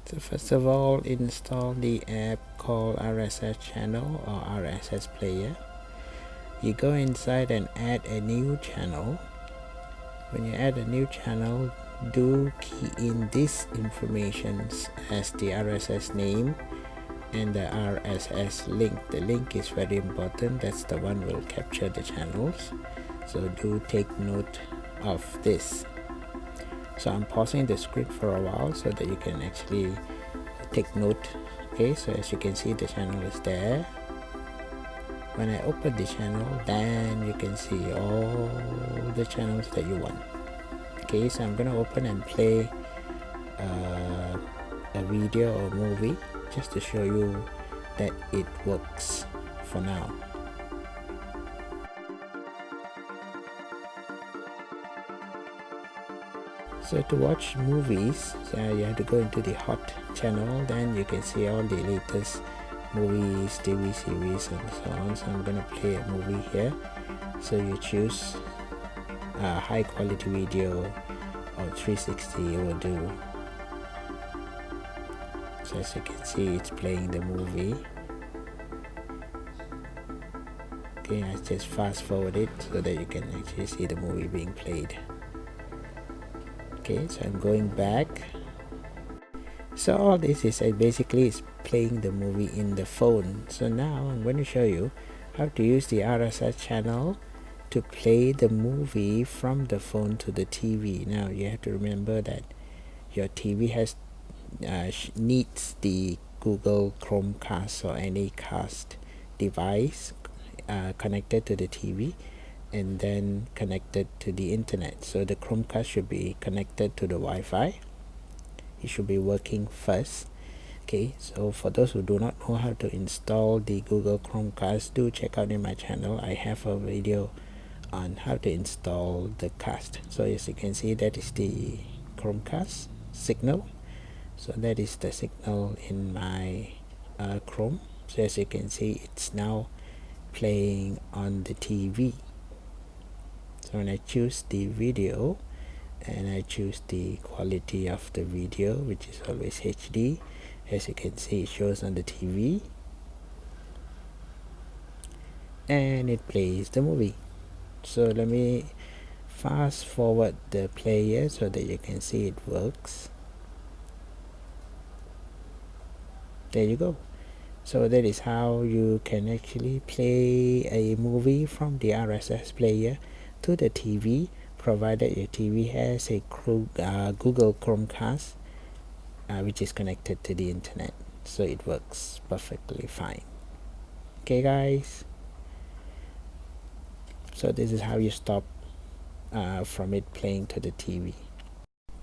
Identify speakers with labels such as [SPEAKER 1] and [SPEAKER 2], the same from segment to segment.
[SPEAKER 1] So first of all, install the app called RSS channel or RSS player. You go inside and add a new channel. When you add a new channel, do key in this information as the RSS name and the RSS link. The link is very important. That's the one will capture the channels. So do take note of this. So I'm pausing the script for a while so that you can actually take note. Okay, so as you can see, the channel is there. When I open the channel, then you can see all the channels that you want. Okay, so I'm gonna open and play a video or movie just to show you that it works for now. So to watch movies, you have to go into the hot channel, then you can see all the latest movies, TV series and so on. So I'm gonna play a movie here. So you choose a high quality video or 360 will do. So as you can see, it's playing the movie. Okay, I just fast forward it so that you can actually see the movie being played. Okay, so I'm going back. So all this is basically is playing the movie in the phone. So now I'm going to show you how to use the RSS channel to play the movie from the phone to the TV. Now you have to remember that your TV has needs the Google Chromecast or any cast device connected to the TV and then connected to the internet. So the Chromecast should be connected to the Wi-Fi. It should be working first. Okay, so for those who do not know how to install the Google Chromecast, do check out in my channel. I have a video on how to install the cast. So as you can see, that is the Chromecast signal. So that is the signal in my Chrome. So as you can see, it's now playing on the TV. So when I choose the video and I choose the quality of the video, which is always HD, as you can see, it shows on the TV and it plays the movie. So let me fast forward the player so that you can see it works. There you go. So that is how you can actually play a movie from the RSS player to the TV, provided your TV has a Google Chromecast which is connected to the internet. So it works perfectly fine. Okay guys, so this is how you stop from it playing to the TV.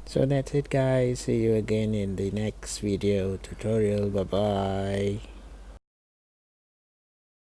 [SPEAKER 1] So that's it guys, see you again in the next video tutorial. Bye bye.